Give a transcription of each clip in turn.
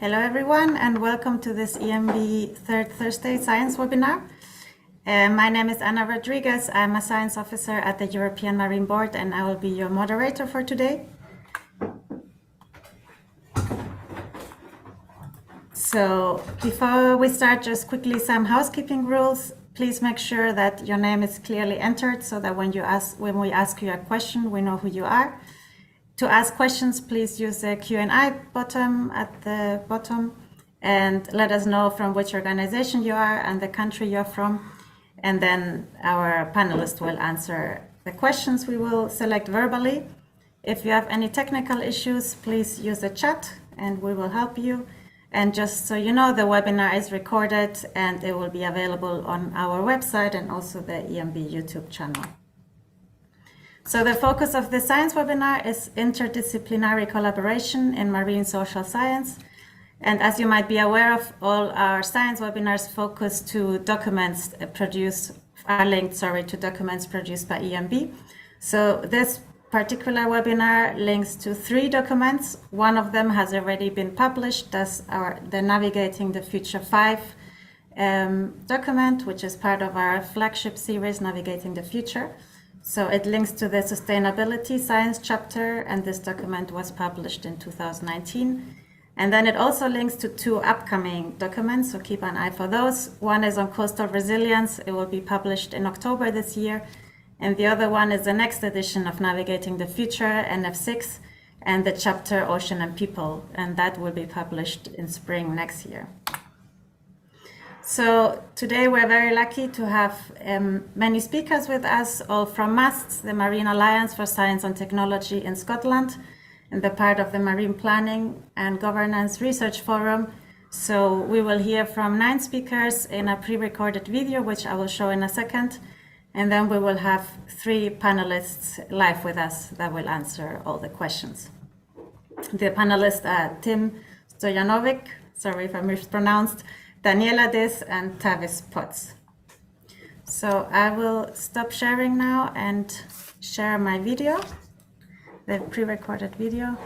Hello everyone and welcome to this EMB Third Thursday Science webinar. My name is Anna Rodriguez. I'm a science officer at the European Marine Board and I will be your moderator for today. So before we start, just quickly some housekeeping rules. Please make sure that your name is clearly entered so that when we ask you a question, we know who you are. To ask questions, please use the Q&A button at the bottom and let us know from which organization you are and the country you're from. And then our panelists will answer the questions we will select verbally. If you have any technical issues, please use the chat and we will help you. And just so you know, the webinar is recorded and it will be available on our website and also the EMB YouTube channel. So the focus of the science webinar is interdisciplinary collaboration in marine social science. And as you might be aware of, all our science webinars focus to documents are linked to documents produced by EMB. So this particular webinar links to 3 documents. One of them has already been published. That's the Navigating the Future 5 document, which is part of our flagship series, Navigating the Future. So it links to the Sustainability Science chapter, and this document was published in 2019. And then it also links to 2 upcoming documents, so keep an eye for those. One is on coastal resilience. It will be published in October this year. And the other one is the next edition of Navigating the Future, NF6, and the chapter Ocean and People, and that will be published in spring next year. So today we're very lucky to have many speakers with us, all from MASTS, the Marine Alliance for Science and Technology in Scotland, and the part of the Marine Planning and Governance Research Forum. So we will hear from 9 speakers in a pre-recorded video, which I will show in a second. And then we will have 3 panelists live with us that will answer all the questions. The panelists are Tim Stojanovic, sorry if I mispronounced, Daniela Diz and Tavis Potts. So I will stop sharing now and share my video, the pre-recorded video.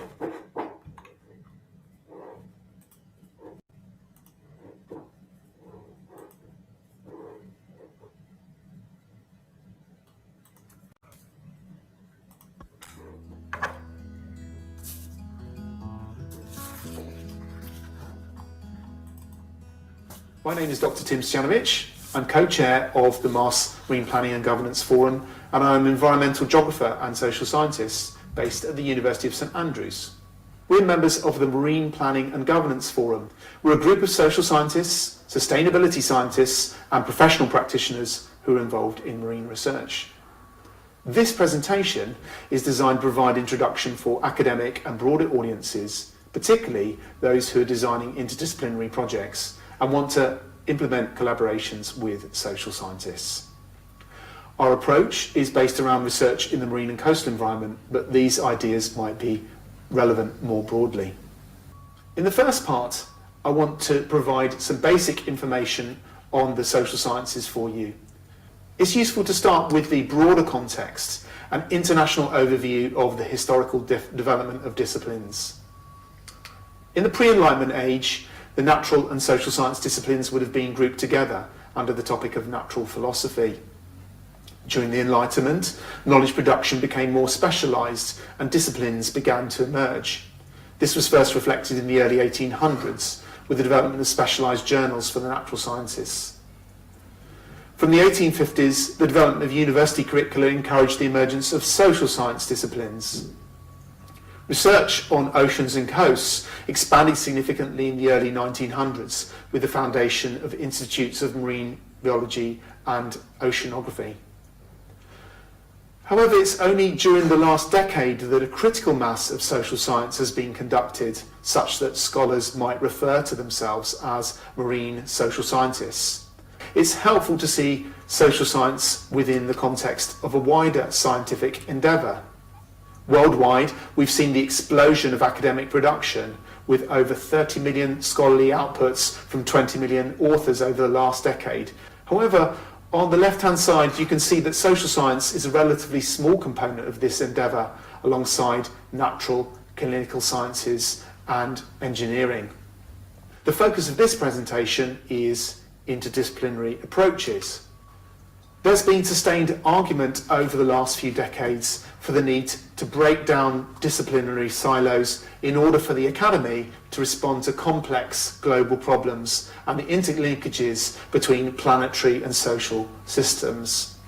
My name is Dr. Tim Stojanovic. I'm co-chair of the MASTS Marine Planning and Governance Forum, and I'm an environmental geographer and social scientist based at the University of St Andrews. We're members of the Marine Planning and Governance Forum. We're a group of social scientists, sustainability scientists, and professional practitioners who are involved in marine research. This presentation is designed to provide introduction for academic and broader audiences, particularly those who are designing interdisciplinary projects and want to implement collaborations with social scientists. Our approach is based around research in the marine and coastal environment, but these ideas might be relevant more broadly. In the first part, I want to provide some basic information on the social sciences for you. It's useful to start with the broader context, an international overview of the historical development of disciplines. In the pre-Enlightenment age, the natural and social science disciplines would have been grouped together under the topic of natural philosophy. During the Enlightenment, knowledge production became more specialised and disciplines began to emerge. This was first reflected in the early 1800s with the development of specialised journals for the natural sciences. From the 1850s, the development of university curricula encouraged the emergence of social science disciplines. Research on oceans and coasts expanded significantly in the early 1900s with the foundation of institutes of marine biology and oceanography. However, it's only during the last decade that a critical mass of social science has been conducted, such that scholars might refer to themselves as marine social scientists. It's helpful to see social science within the context of a wider scientific endeavour. Worldwide, we've seen the explosion of academic production with over 30 million scholarly outputs from 20 million authors over the last decade. However, on the left-hand side, you can see that social science is a relatively small component of this endeavour alongside natural, clinical sciences and engineering. The focus of this presentation is interdisciplinary approaches. There's been sustained argument over the last few decades for the need to break down disciplinary silos in order for the academy to respond to complex global problems and the interlinkages between planetary and social systems.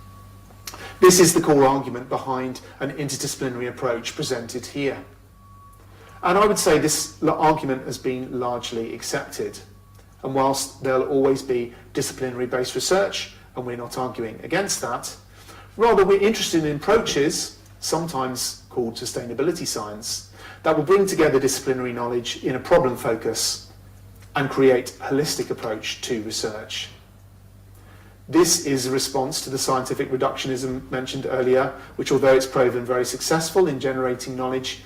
This is the core argument behind an interdisciplinary approach presented here. And I would say this argument has been largely accepted. And whilst there'll always be disciplinary-based research, and we're not arguing against that, rather we're interested in approaches, sometimes called sustainability science, that will bring together disciplinary knowledge in a problem focus and create a holistic approach to research. This is a response to the scientific reductionism mentioned earlier, which, although it's proven very successful in generating knowledge,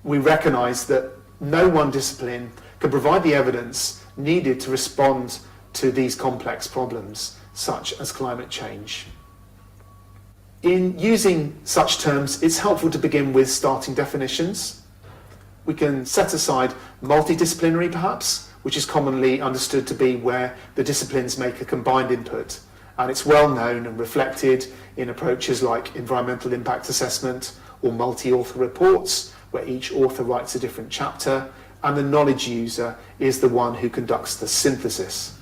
we recognise that no one discipline can provide the evidence needed to respond to these complex problems, such as climate change. In using such terms, it's helpful to begin with starting definitions. We can set aside multidisciplinary, perhaps, which is commonly understood to be where the disciplines make a combined input, and it's well known and reflected in approaches like environmental impact assessment or multi-author reports, where each author writes a different chapter, and the knowledge user is the one who conducts the synthesis.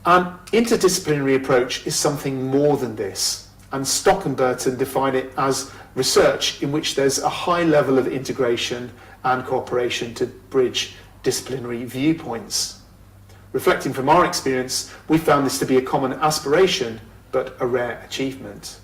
An interdisciplinary approach is something more than this, and Stock and Burton define it as research in which there's a high level of integration and cooperation to bridge disciplinary viewpoints. Reflecting from our experience, we found this to be a common aspiration, but a rare achievement.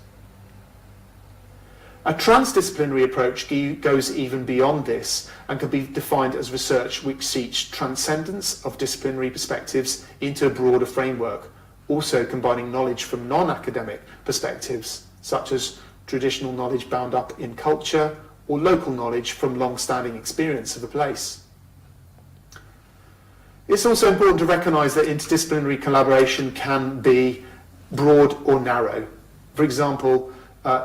A transdisciplinary approach goes even beyond this and can be defined as research which seeks transcendence of disciplinary perspectives into a broader framework, also combining knowledge from non-academic perspectives, such as traditional knowledge bound up in culture or local knowledge from long-standing experience of a place. It's also important to recognise that interdisciplinary collaboration can be broad or narrow. For example,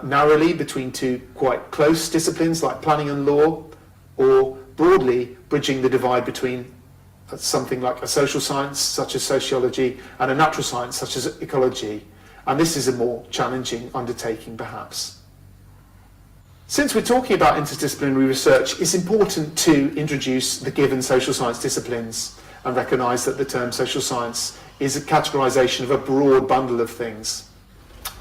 narrowly between two quite close disciplines like planning and law, or broadly bridging the divide between something like a social science such as sociology and a natural science such as ecology, and this is a more challenging undertaking perhaps. Since we're talking about interdisciplinary research, it's important to introduce the given social science disciplines and recognise that the term social science is a categorisation of a broad bundle of things.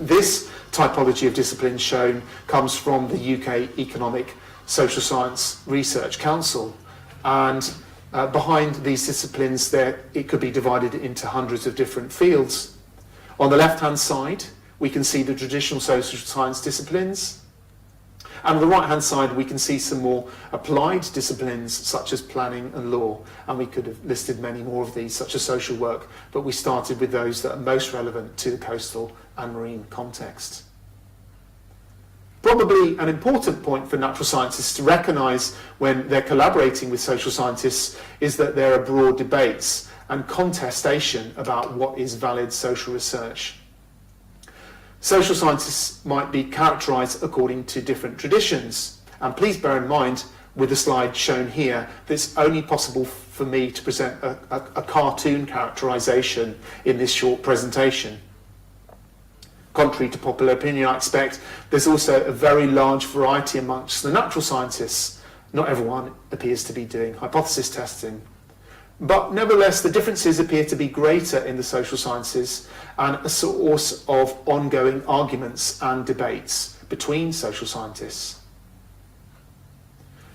This typology of disciplines shown comes from the UK Economic Social Science Research Council, and behind these disciplines it could be divided into hundreds of different fields. On the left hand side we can see the traditional social science disciplines, and on the right hand side we can see some more applied disciplines such as planning and law, and we could have listed many more of these such as social work, but we started with those that are most relevant to the coastal and marine context. Probably an important point for natural scientists to recognise when they're collaborating with social scientists is that there are broad debates and contestation about what is valid social research. Social scientists might be characterised according to different traditions, and please bear in mind with the slide shown here that it's only possible for me to present a cartoon characterisation in this short presentation. Contrary to popular opinion, I expect there's also a very large variety amongst the natural scientists. Not everyone appears to be doing hypothesis testing. But nevertheless, the differences appear to be greater in the social sciences and a source of ongoing arguments and debates between social scientists.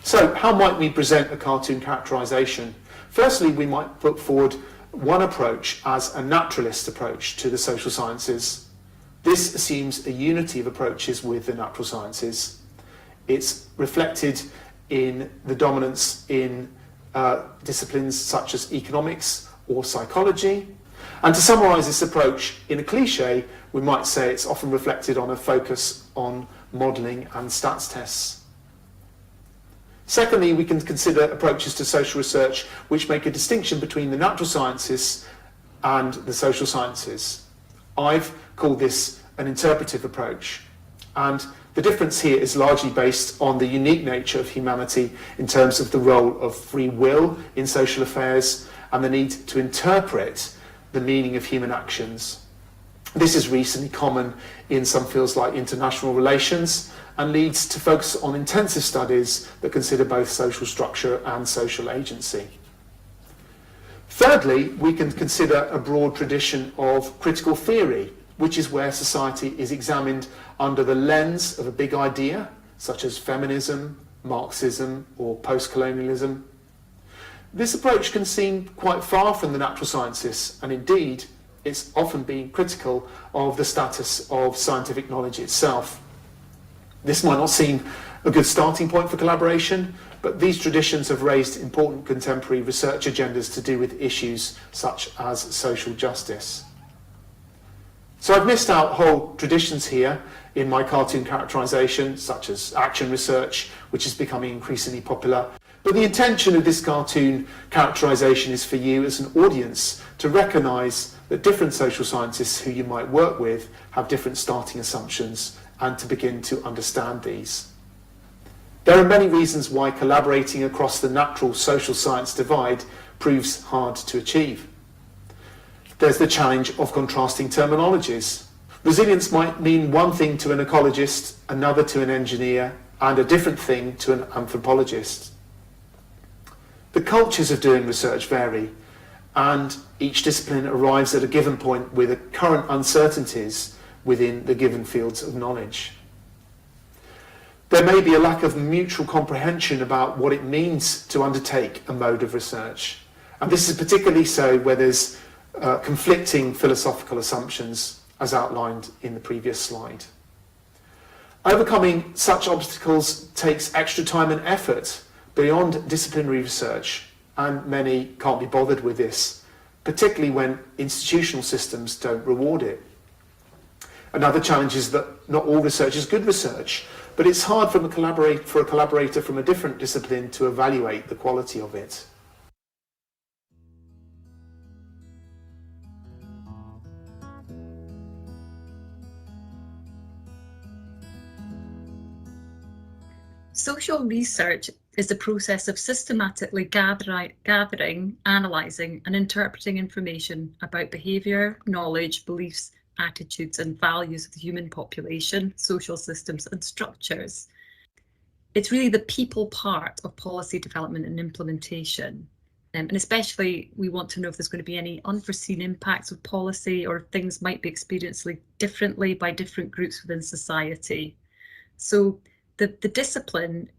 So, how might we present a cartoon characterisation? Firstly, we might put forward one approach as a naturalist approach to the social sciences. This assumes a unity of approaches with the natural sciences. It's reflected in the dominance in disciplines such as economics or psychology. And to summarise this approach in a cliche, we might say it's often reflected on a focus on modelling and stats tests. Secondly, we can consider approaches to social research which make a distinction between the natural sciences and the social sciences. I've called this an interpretive approach. And the difference here is largely based on the unique nature of humanity in terms of the role of free will in social affairs and the need to interpret the meaning of human actions. This is recently common in some fields like international relations and leads to focus on intensive studies that consider both social structure and social agency. Thirdly, we can consider a broad tradition of critical theory, which is where society is examined under the lens of a big idea, such as feminism, Marxism, or post-colonialism. This approach can seem quite far from the natural sciences, and indeed, it's often been critical of the status of scientific knowledge itself. This might not seem a good starting point for collaboration, but these traditions have raised important contemporary research agendas to do with issues such as social justice. So I've missed out whole traditions here in my cartoon characterisation, such as action research, which is becoming increasingly popular. But the intention of this cartoon characterisation is for you as an audience to recognise that different social scientists who you might work with have different starting assumptions and to begin to understand these. There are many reasons why collaborating across the natural social science divide proves hard to achieve. There's the challenge of contrasting terminologies. Resilience might mean one thing to an ecologist, another to an engineer, and a different thing to an anthropologist. The cultures of doing research vary, and each discipline arrives at a given point with the current uncertainties within the given fields of knowledge. There may be a lack of mutual comprehension about what it means to undertake a mode of research, and this is particularly so where there's conflicting philosophical assumptions as outlined in the previous slide. Overcoming such obstacles takes extra time and effort beyond disciplinary research, and many can't be bothered with this, particularly when institutional systems don't reward it. Another challenge is that not all research is good research, but it's hard for a collaborator from a different discipline to evaluate the quality of it. Social research is the process of systematically gathering, analysing and interpreting information about behaviour, knowledge, beliefs, attitudes and values of the human population, social systems and structures. It's really the people part of policy development and implementation. And especially we want to know if there's going to be any unforeseen impacts of policy or if things might be experienced differently by different groups within society. So the discipline,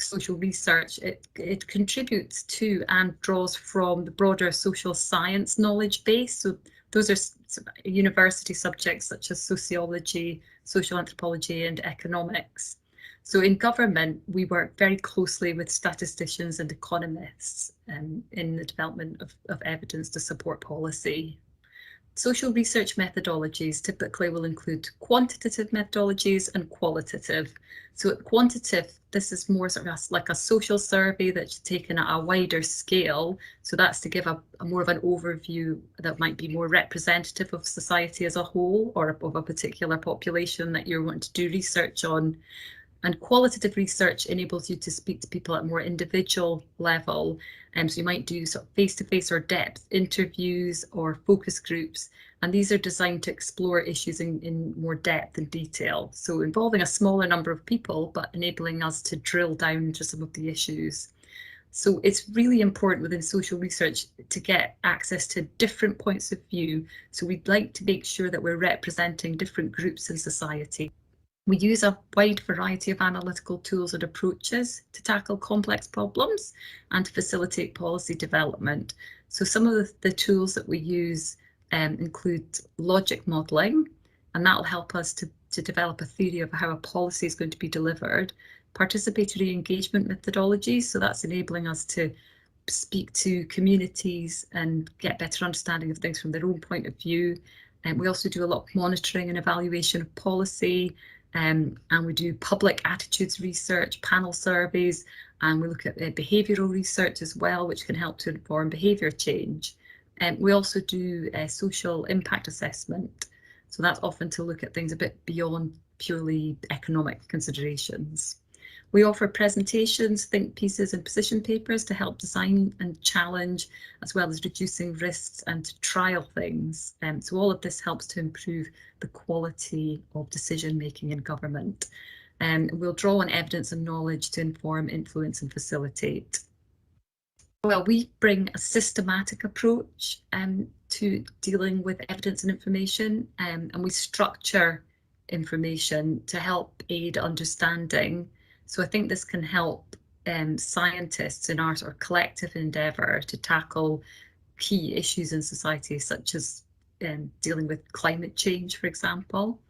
social research, it contributes to and draws from the broader social science knowledge base. So those are university subjects such as sociology, social anthropology and economics. So in government, we work very closely with statisticians and economists in the development of evidence to support policy. Social research methodologies typically will include quantitative methodologies and qualitative. So quantitative, this is more sort of like a social survey that's taken at a wider scale. So that's to give a more of an overview that might be more representative of society as a whole or of a particular population that you're wanting to do research on. And qualitative research enables you to speak to people at more individual level. So you might do sort of face-to-face or depth interviews or focus groups. And these are designed to explore issues in more depth and detail. So involving a smaller number of people, but enabling us to drill down into some of the issues. So it's really important within social research to get access to different points of view. So we'd like to make sure that we're representing different groups in society. We use a wide variety of analytical tools and approaches to tackle complex problems and to facilitate policy development. So some of the tools that we use include logic modelling, and that will help us to develop a theory of how a policy is going to be delivered. Participatory engagement methodologies, so that's enabling us to speak to communities and get better understanding of things from their own point of view. And we also do a lot of monitoring and evaluation of policy. And we do public attitudes research, panel surveys, and we look at behavioural research as well, which can help to inform behaviour change. We also do social impact assessment. So that's often to look at things a bit beyond purely economic considerations. We offer presentations, think pieces and position papers to help design and challenge, as well as reducing risks and to trial things. So all of this helps to improve the quality of decision making in government. We'll draw on evidence and knowledge to inform, influence and facilitate. Well, we bring a systematic approach to dealing with evidence and information, and we structure information to help aid understanding. So I think this can help scientists in our sort of collective endeavour to tackle key issues in society, such as dealing with climate change, for example.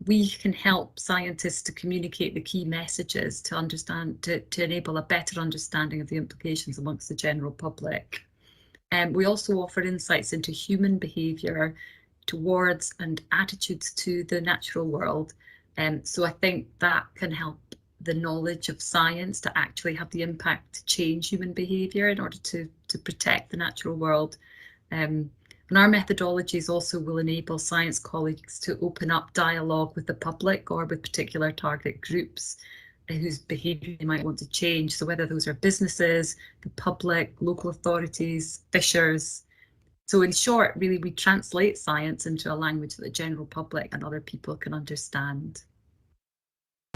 We can help scientists to communicate the key messages to understand, to enable a better understanding of the implications amongst the general public. We also offer insights into human behaviour towards and attitudes to the natural world. So I think that can help the knowledge of science to actually have the impact to change human behaviour in order to protect the natural world. And our methodologies also will enable science colleagues to open up dialogue with the public or with particular target groups whose behaviour they might want to change. So whether those are businesses, the public, local authorities, fishers. So in short, really, we translate science into a language that the general public and other people can understand.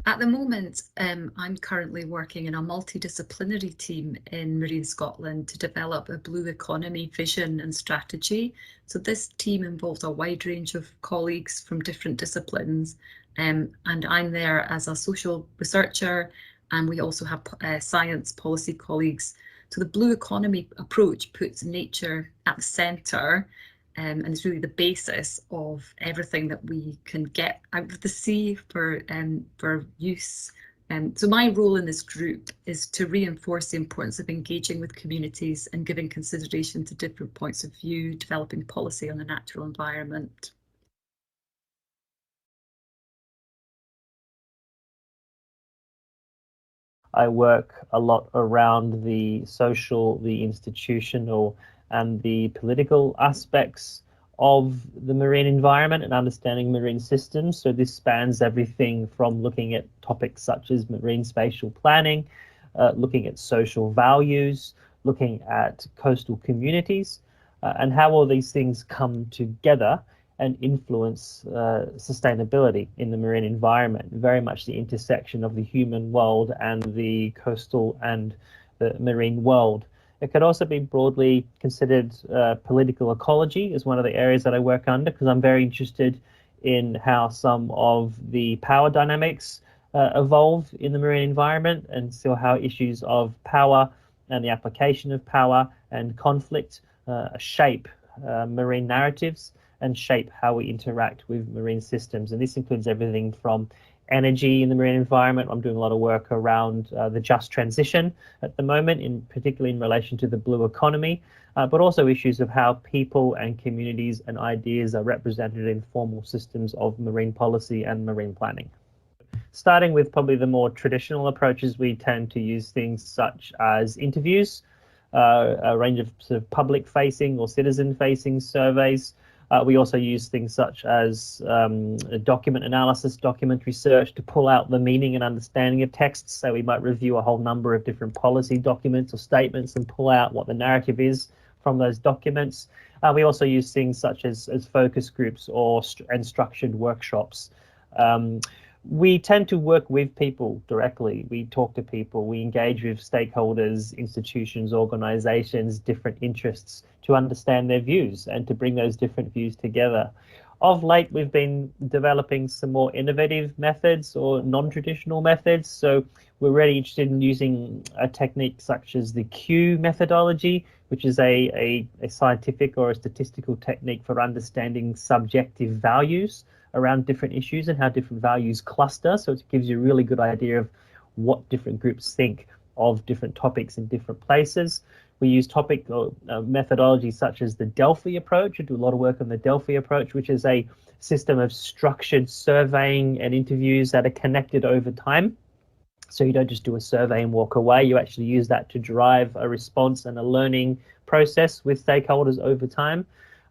At the moment, I'm currently working in a multidisciplinary team in Marine Scotland to develop a blue economy vision and strategy. So this team involves a wide range of colleagues from different disciplines, and I'm there as a social researcher, and we also have science policy colleagues. So the blue economy approach puts nature at the centre, and it's really the basis of everything that we can get out of the sea for use. So my role in this group is to reinforce the importance of engaging with communities and giving consideration to different points of view, developing policy on the natural environment. I work a lot around the social, the institutional, and the political aspects of the marine environment and understanding marine systems. So this spans everything from looking at topics such as marine spatial planning, looking at social values, looking at coastal communities, and how all these things come together and influence sustainability in the marine environment, very much the intersection of the human world and the coastal and the marine world. It could also be broadly considered political ecology as one of the areas that I work under, because I'm very interested in how some of the power dynamics evolve in the marine environment, and so how issues of power and the application of power and conflict shape marine narratives and shape how we interact with marine systems. And this includes everything from energy in the marine environment. I'm doing a lot of work around the just transition at the moment, particularly in relation to the blue economy, but also issues of how people and communities and ideas are represented in formal systems of marine policy and marine planning. Starting with probably the more traditional approaches, we tend to use things such as interviews, a range of sort of public-facing or citizen-facing surveys. We also use things such as document analysis, document research to pull out the meaning and understanding of texts. So we might review a whole number of different policy documents or statements and pull out what the narrative is from those documents. We also use things such as focus groups and structured workshops. We tend to work with people directly. We talk to people, we engage with stakeholders, institutions, organizations, different interests to understand their views and to bring those different views together. Of late, we've been developing some more innovative methods or non-traditional methods. So we're really interested in using a technique such as the Q methodology, which is a scientific or a statistical technique for understanding subjective values around different issues and how different values cluster. So it gives you a really good idea of what different groups think of different topics in different places. We use topic methodology such as the Delphi approach. We do a lot of work on the Delphi approach, which is a system of structured surveying and interviews that are connected over time. So you don't just do a survey and walk away. You actually use that to drive a response and a learning process with stakeholders over time.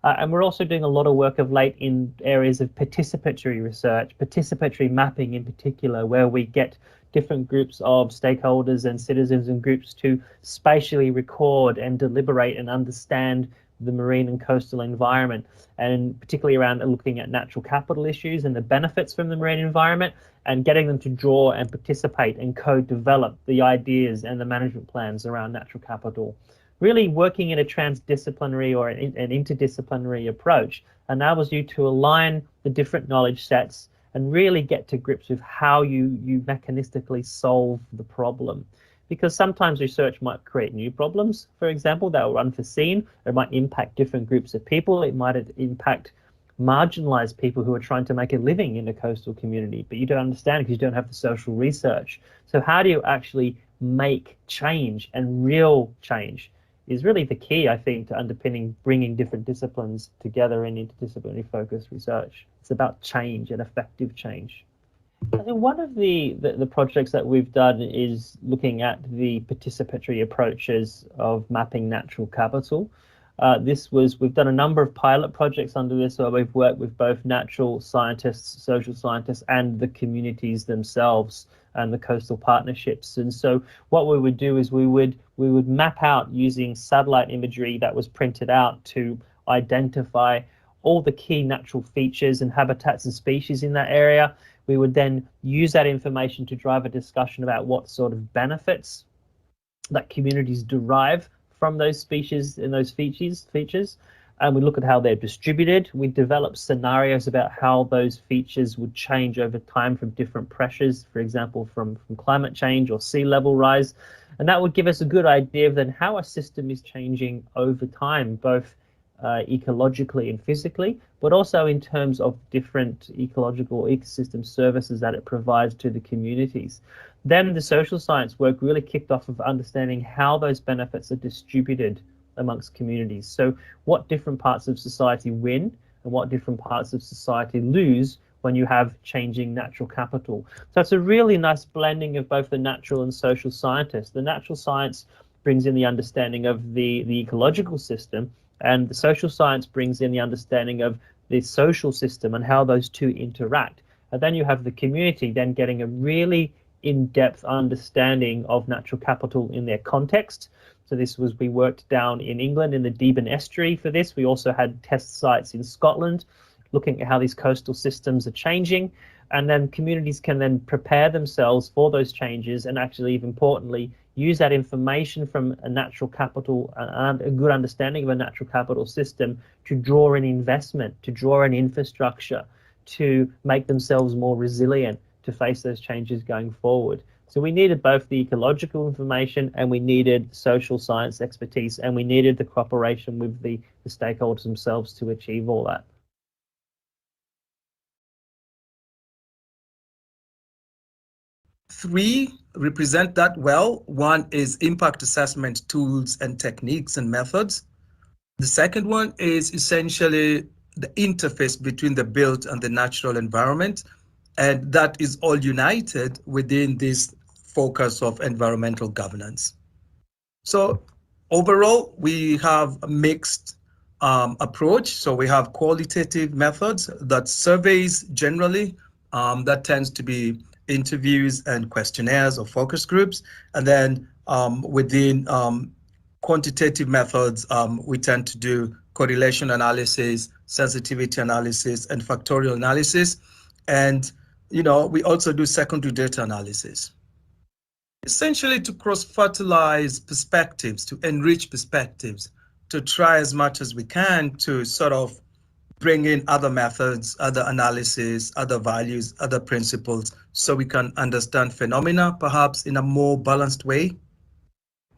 And we're also doing a lot of work of late in areas of participatory research, participatory mapping in particular, where we get different groups of stakeholders and citizens and groups to spatially record and deliberate and understand the marine and coastal environment, and particularly around looking at natural capital issues and the benefits from the marine environment, and getting them to draw and participate and co-develop the ideas and the management plans around natural capital. Really working in a transdisciplinary or an interdisciplinary approach enables you to align the different knowledge sets and really get to grips with how you mechanistically solve the problem. Because sometimes research might create new problems, for example, that were unforeseen. It might impact different groups of people. It might impact marginalized people who are trying to make a living in a coastal community, but you don't understand because you don't have the social research. So how do you actually make change, and real change is really the key, I think, to underpinning bringing different disciplines together in interdisciplinary focused research. It's about change and effective change. I think one of the projects that we've done is looking at the participatory approaches of mapping natural capital. We've done a number of pilot projects under this, where we've worked with both natural scientists, social scientists, and the communities themselves and the coastal partnerships. And so what we would do is we would map out using satellite imagery that was printed out to identify all the key natural features and habitats and species in that area. We would then use that information to drive a discussion about what sort of benefits that communities derive from those species and those features. And we look at how they're distributed. We develop scenarios about how those features would change over time from different pressures, for example, from climate change or sea level rise. And that would give us a good idea of then how a system is changing over time, both ecologically and physically, but also in terms of different ecological ecosystem services that it provides to the communities. Then the social science work really kicked off of understanding how those benefits are distributed amongst communities. So what different parts of society win and what different parts of society lose when you have changing natural capital. So it's a really nice blending of both the natural and social scientists. The natural science brings in the understanding of the ecological system, and the social science brings in the understanding of the social system and how those two interact. And then you have the community then getting a really in-depth understanding of natural capital in their context. So we worked down in England in the Deben estuary for this. We also had test sites in Scotland looking at how these coastal systems are changing. And then communities can then prepare themselves for those changes and actually, even importantly, use that information from a natural capital and a good understanding of a natural capital system to draw in investment, to draw in infrastructure, to make themselves more resilient to face those changes going forward. So we needed both the ecological information and we needed social science expertise, and we needed the cooperation with the stakeholders themselves to achieve all that. Three represent that well. One is impact assessment tools and techniques and methods. The second one is essentially the interface between the built and the natural environment. And that is all united within this focus of environmental governance. So overall, we have a mixed approach. So we have qualitative methods, that surveys generally, that tends to be interviews and questionnaires or focus groups. And then within quantitative methods, we tend to do correlation analysis, sensitivity analysis, and factorial analysis. And we also do secondary data analysis, essentially to cross-fertilize perspectives, to enrich perspectives, to try as much as we can to sort of bring in other methods, other analysis, other values, other principles, so we can understand phenomena perhaps in a more balanced way.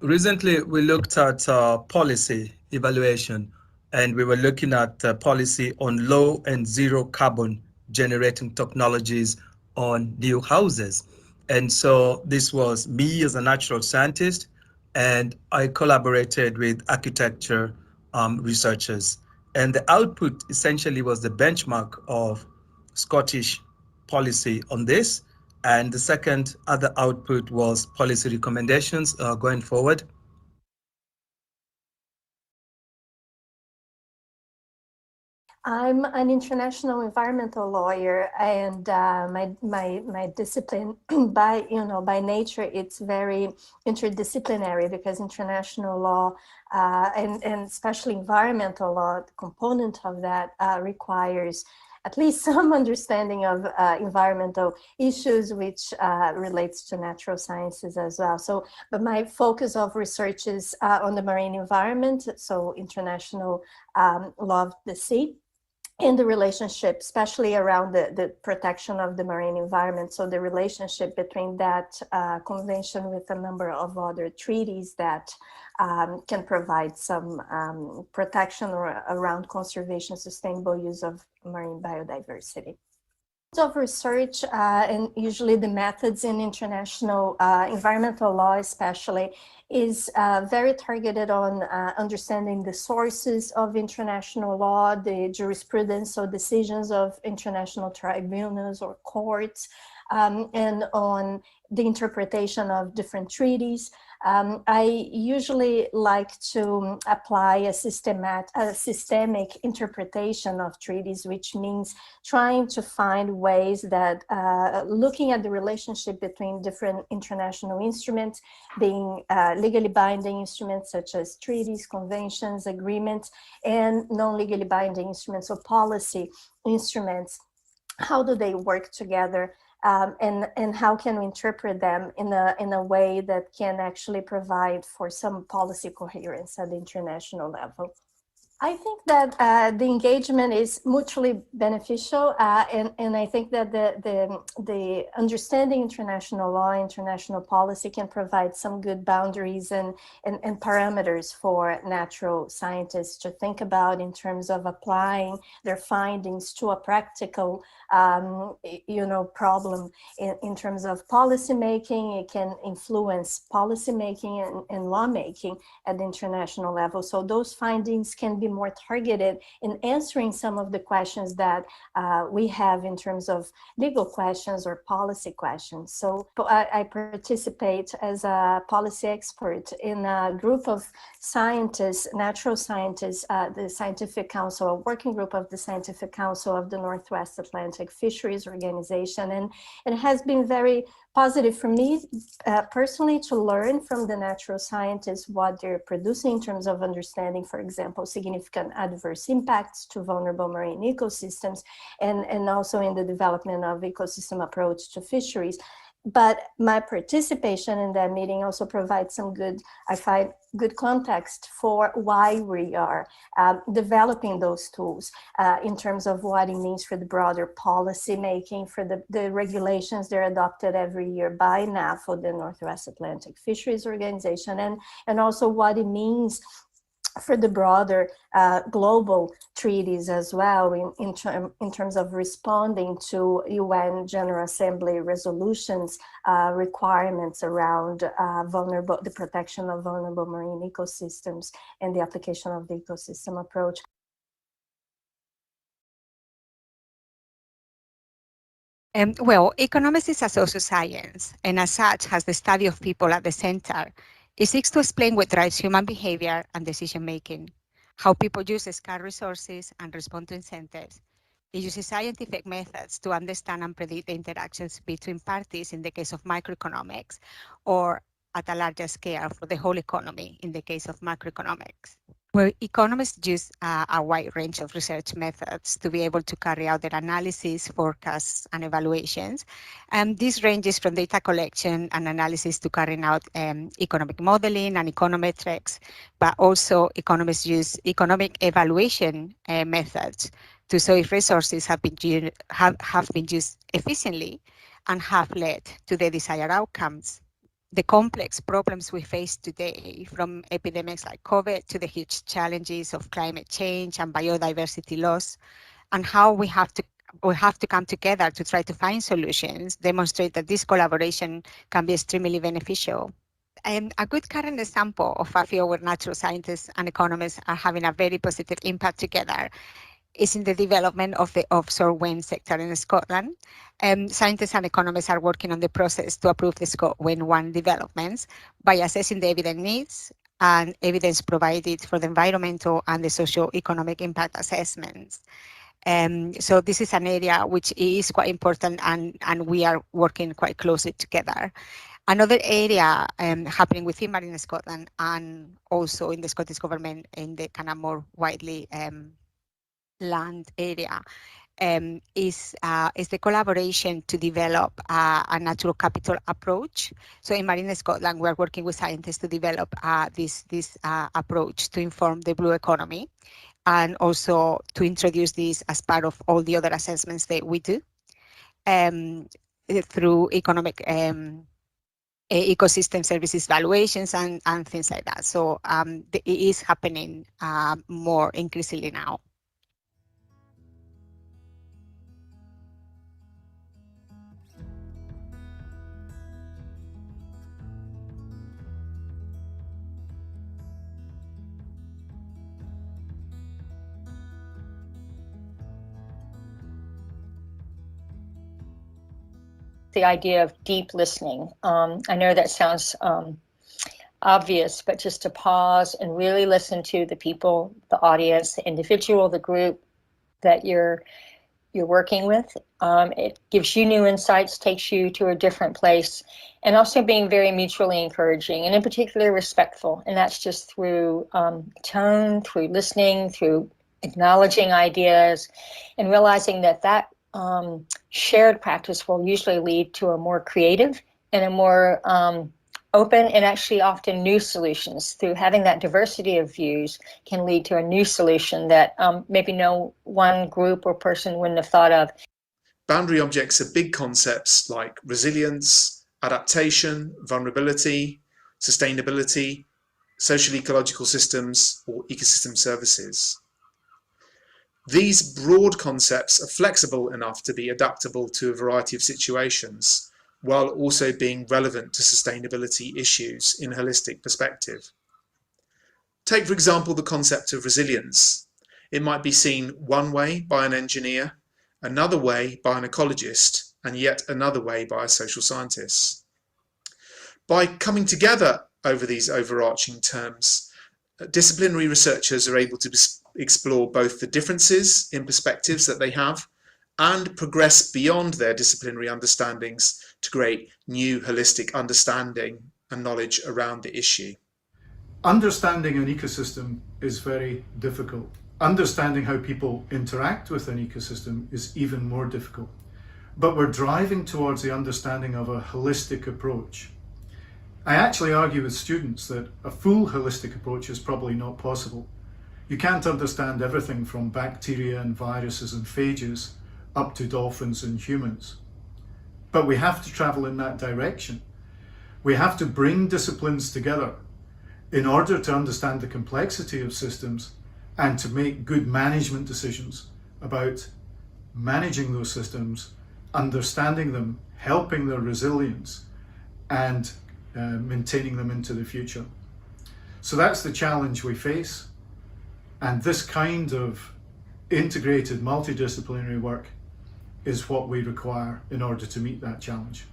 Recently, we looked at policy evaluation, and we were looking at policy on low and zero carbon generating technologies on new houses. And so this was me as a natural scientist, and I collaborated with architecture researchers. And the output essentially was the benchmark of Scottish policy on this. And the second other output was policy recommendations going forward. I'm an international environmental lawyer, and my discipline, by nature, it's very interdisciplinary, because international law and especially environmental law, the component of that requires at least some understanding of environmental issues, which relates to natural sciences as well. So, but my focus of research is on the marine environment, so international law of the sea, and the relationship, especially around the protection of the marine environment. So the relationship between that convention with a number of other treaties that can provide some protection around conservation, sustainable use of marine biodiversity. Of research and usually the methods in international environmental law especially is very targeted on understanding the sources of international law, the jurisprudence or decisions of international tribunals or courts, and on the interpretation of different treaties. I usually like to apply a systemic interpretation of treaties, which means trying to find ways that looking at the relationship between different international instruments, being legally binding instruments such as treaties, conventions, agreements, and non-legally binding instruments or policy instruments. How do they work together? And how can we interpret them in a way that can actually provide for some policy coherence at the international level? I think that the engagement is mutually beneficial, and I think that the understanding international law, international policy can provide some good boundaries and parameters for natural scientists to think about in terms of applying their findings to a practical, problem in terms of policy making. It can influence policy making and lawmaking at the international level. So those findings can be more targeted in answering some of the questions that we have in terms of legal questions or policy questions. So I participate as a policy expert in a group of scientists, natural scientists, the Scientific Council, a working group of the Scientific Council of the Northwest Atlantic Fisheries Organization. And it has been very positive for me personally to learn from the natural scientists what they're producing in terms of understanding, for example, significant adverse impacts to vulnerable marine ecosystems, and also in the development of ecosystem approach to fisheries. But my participation in that meeting also provides some good, I find, good context for why we are developing those tools in terms of what it means for the broader policy making, for the regulations that are adopted every year by NAFO, the Northwest Atlantic Fisheries Organization, and also what it means for the broader global treaties as well in terms of responding to UN General Assembly resolutions requirements around the protection of vulnerable marine ecosystems and the application of the ecosystem approach. Well, economics is a social science, and as such has the study of people at the center. It seeks to explain what drives human behavior and decision-making, how people use scarce resources and respond to incentives. It uses scientific methods to understand and predict the interactions between parties in the case of microeconomics, or at a larger scale for the whole economy in the case of macroeconomics. Well, economists use a wide range of research methods to be able to carry out their analysis, forecasts, and evaluations. This ranges from data collection and analysis to carrying out economic modeling and econometrics, but also economists use economic evaluation methods to show if resources have been used efficiently and have led to the desired outcomes. The complex problems we face today, from epidemics like COVID to the huge challenges of climate change and biodiversity loss, and how we have to come together to try to find solutions, demonstrate that this collaboration can be extremely beneficial. And a good current example of a field where natural scientists and economists are having a very positive impact together is in the development of the offshore wind sector in Scotland. Scientists and economists are working on the process to approve the ScotWind 1 developments by assessing the evidence needs and evidence provided for the environmental and the socio-economic impact assessments. So this is an area which is quite important, and we are working quite closely together. Another area happening within Marine Scotland and also in the Scottish Government in the kind of more widely land area is the collaboration to develop a natural capital approach. So in Marine Scotland, we are working with scientists to develop this approach to inform the blue economy, and also to introduce this as part of all the other assessments that we do through economic ecosystem services valuations and things like that. So it is happening more increasingly now. The idea of deep listening. I know that sounds obvious, but just to pause and really listen to the people, the audience, the individual, the group that you're working with. It gives you new insights, takes you to a different place, and also being very mutually encouraging, and in particular respectful. And that's just through tone, through listening, through acknowledging ideas, and realizing that shared practice will usually lead to a more creative and a more open and actually often new solutions. Through having that diversity of views can lead to a new solution that maybe no one group or person wouldn't have thought of. Boundary objects are big concepts like resilience, adaptation, vulnerability, sustainability, social ecological systems, or ecosystem services. These broad concepts are flexible enough to be adaptable to a variety of situations, while also being relevant to sustainability issues in a holistic perspective. Take, for example, the concept of resilience. It might be seen one way by an engineer, another way by an ecologist, and yet another way by a social scientist. By coming together over these overarching terms, disciplinary researchers are able to explore both the differences in perspectives that they have and progress beyond their disciplinary understandings to create new holistic understanding and knowledge around the issue. Understanding an ecosystem is very difficult. Understanding how people interact with an ecosystem is even more difficult. But we're driving towards the understanding of a holistic approach. I actually argue with students that a full holistic approach is probably not possible. You can't understand everything from bacteria and viruses and phages up to dolphins and humans. But we have to travel in that direction. We have to bring disciplines together in order to understand the complexity of systems and to make good management decisions about managing those systems, understanding them, helping their resilience, and maintaining them into the future. So that's the challenge we face. And this kind of integrated multidisciplinary work is what we require in order to meet that challenge.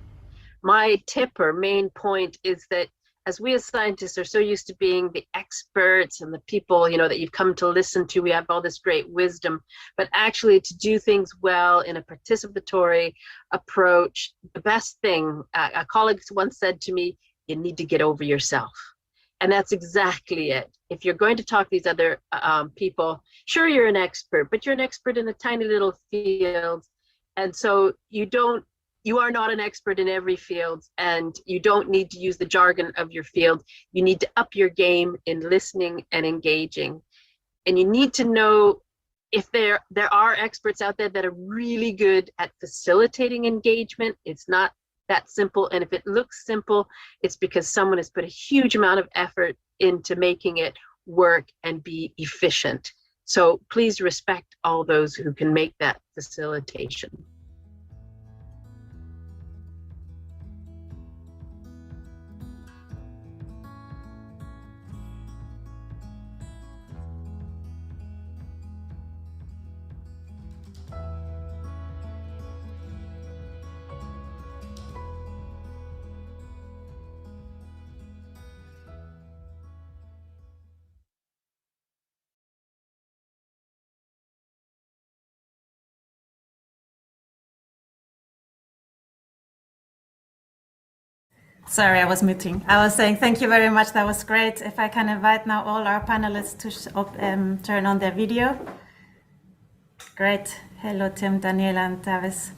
My tip or main point is that as we as scientists are so used to being the experts and the people, you know, that you've come to listen to, we have all this great wisdom, but actually to do things well in a participatory approach, the best thing, a colleague once said to me, you need to get over yourself. And that's exactly it. If you're going to talk to these other people, sure, you're an expert, but you're an expert in a tiny little field. And so you are not an expert in every field, and you don't need to use the jargon of your field. You need to up your game in listening and engaging. And you need to know if there are experts out there that are really good at facilitating engagement. It's not that simple. And if it looks simple, it's because someone has put a huge amount of effort into making it work and be efficient. So please respect all those who can make that facilitation. Sorry, I was muting. I was saying thank you very much. That was great. If I can invite now all our panelists to turn on their video. Great. Hello, Tim, Daniela, and Tavis.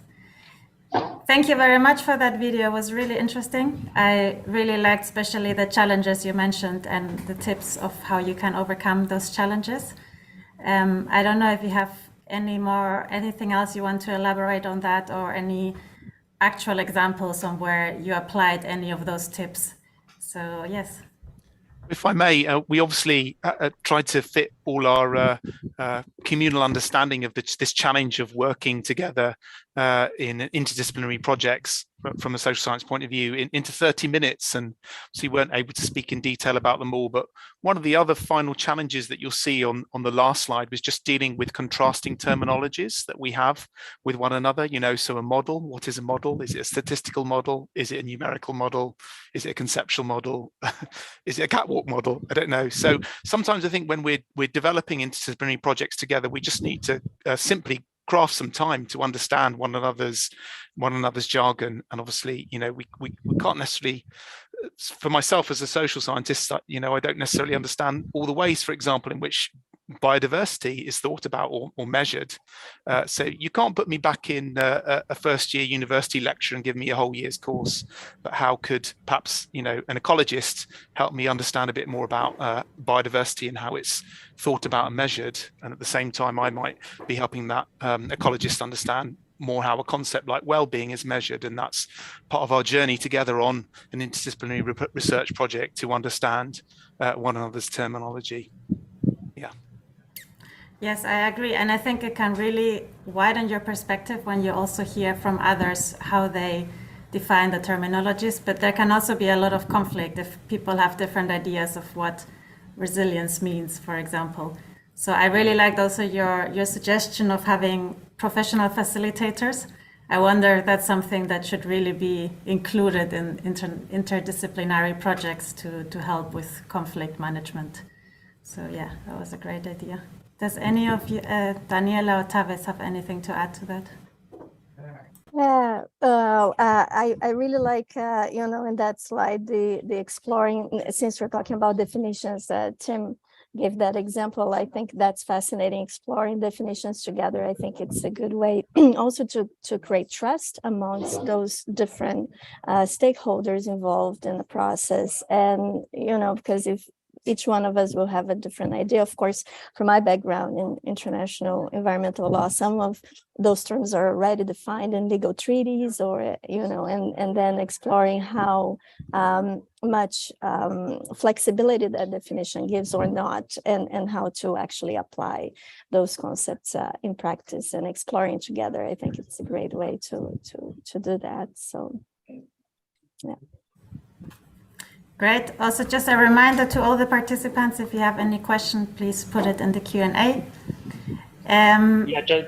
Thank you very much for that video. It was really interesting. I really liked especially the challenges you mentioned and the tips of how you can overcome those challenges. I don't know if you have anything else you want to elaborate on that, or any actual examples on where you applied any of those tips. So yes. If I may, we obviously tried to fit all our communal understanding of this challenge of working together in interdisciplinary projects from a social science point of view into 30 minutes, and so you weren't able to speak in detail about them all. But one of the other final challenges that you'll see on the last slide was just dealing with contrasting terminologies that we have with one another. So a model, what is a model? Is it a statistical model? Is it a numerical model? Is it a conceptual model? Is it a catwalk model? I don't know. So sometimes I think when we're developing interdisciplinary projects together, we just need to simply craft some time to understand one another's jargon. And obviously, we can't necessarily, for myself as a social scientist, I don't necessarily understand all the ways, for example, in which biodiversity is thought about or measured. So you can't put me back in a first year university lecture and give me a whole year's course. But how could perhaps, an ecologist help me understand a bit more about biodiversity and how it's thought about and measured? And at the same time, I might be helping that ecologist understand more how a concept like well-being is measured. And that's part of our journey together on an interdisciplinary research project to understand one another's terminology. Yeah. Yes, I agree. And I think it can really widen your perspective when you also hear from others how they define the terminologies. But there can also be a lot of conflict if people have different ideas of what resilience means, for example. So I really liked also your suggestion of having professional facilitators. I wonder if that's something that should really be included in interdisciplinary projects to help with conflict management. So yeah, that was a great idea. Does any of you, Daniela or Tavis, have anything to add to that? Yeah, I really like, in that slide, the exploring, since we're talking about definitions, Tim gave that example. I think that's fascinating, exploring definitions together. I think it's a good way also to create trust amongst those different stakeholders involved in the process. And, because if each one of us will have a different idea. Of course, from my background in international environmental law, some of those terms are already defined in legal treaties, or, and then exploring how much flexibility that definition gives or not, and how to actually apply those concepts in practice and exploring together. I think it's a great way to do that. So, yeah. Great. Also, just a reminder to all the participants, if you have any question, please put it in the Q&A.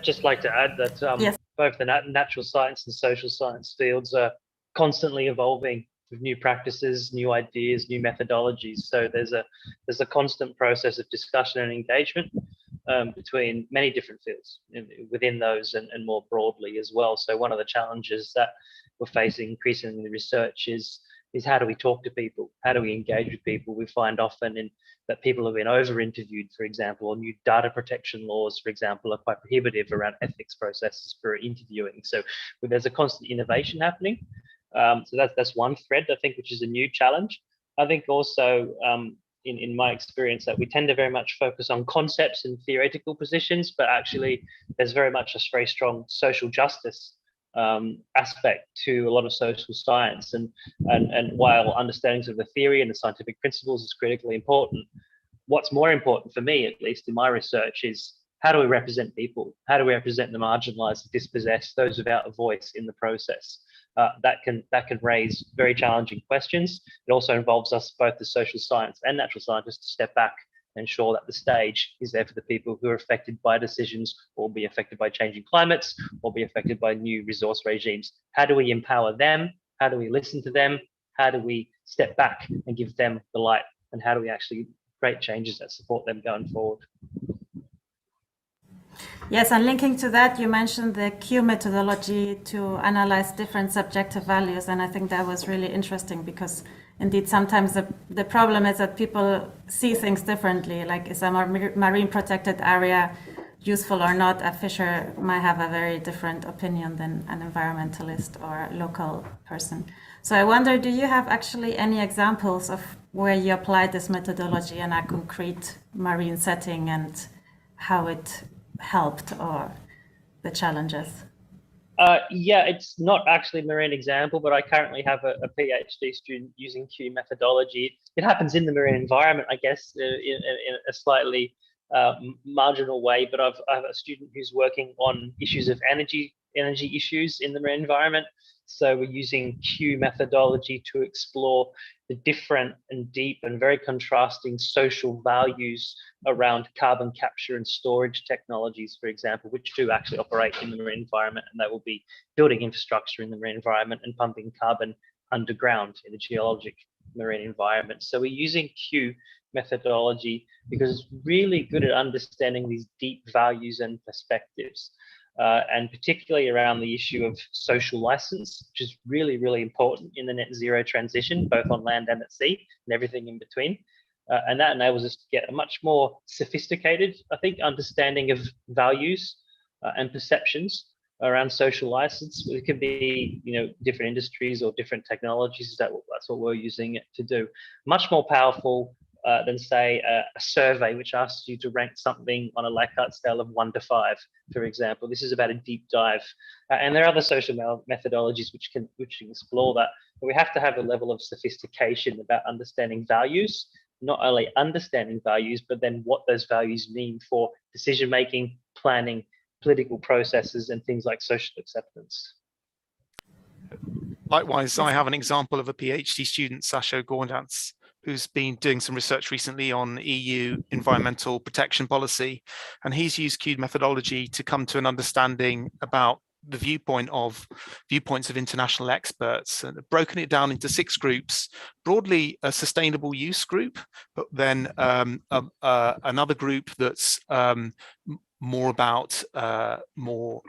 Just like to add that yes. Both the natural science and social science fields are constantly evolving with new practices, new ideas, new methodologies. So there's a constant process of discussion and engagement between many different fields within those and more broadly as well. So one of the challenges that we're facing increasingly in the research is how do we talk to people? How do we engage with people? We find often that people have been over-interviewed, for example, or new data protection laws, for example, are quite prohibitive around ethics processes for interviewing. So there's a constant innovation happening. So that's one thread, I think, which is a new challenge. I think also, in my experience, that we tend to very much focus on concepts and theoretical positions, but actually there's very much a very strong social justice aspect to a lot of social science, and while understandings of the theory and the scientific principles is critically important, what's more important for me, at least in my research, is how do we represent people? How do we represent the marginalized, the dispossessed, those without a voice in the process? That can raise very challenging questions. It also involves us, both the social science and natural scientists, to step back and ensure that the stage is there for the people who are affected by decisions, or be affected by changing climates, or be affected by new resource regimes. How do we empower them? How do we listen to them? How do we step back and give them the light? And how do we actually create changes that support them going forward? Yes, and linking to that, you mentioned the Q methodology to analyze different subjective values, and I think that was really interesting because indeed sometimes the problem is that people see things differently, like is a marine protected area useful or not? A fisher might have a very different opinion than an environmentalist or a local person. So I wonder, do you have actually any examples of where you applied this methodology in a concrete marine setting and how it helped or the challenges? Yeah, it's not actually a marine example, but I currently have a PhD student using Q methodology. It happens in the marine environment, I guess, in a slightly marginal way, but I have a student who's working on issues of energy issues in the marine environment. So we're using Q methodology to explore the different and deep and very contrasting social values around carbon capture and storage technologies, for example, which do actually operate in the marine environment, and they will be building infrastructure in the marine environment and pumping carbon underground in the geologic marine environment. So we're using Q methodology because it's really good at understanding these deep values and perspectives. And particularly around the issue of social license, which is really, really important in the net zero transition, both on land and at sea and everything in between. And that enables us to get a much more sophisticated, I think, understanding of values and perceptions around social license. It could be, different industries or different technologies. That's what we're using it to do. Much more powerful than say a survey which asks you to rank something on a Likert scale of 1 to 5, for example. This is about a deep dive, and there are other social methodologies which can explore that. But we have to have a level of sophistication about understanding values, not only understanding values, but then what those values mean for decision making, planning, political processes, and things like social acceptance. Likewise, I have an example of a PhD student, Sasho Gordans, who's been doing some research recently on EU environmental protection policy, and he's used Q methodology to come to an understanding about the viewpoints of international experts, and broken it down into 6 groups. Broadly, a sustainable use group, but then another group that's more about more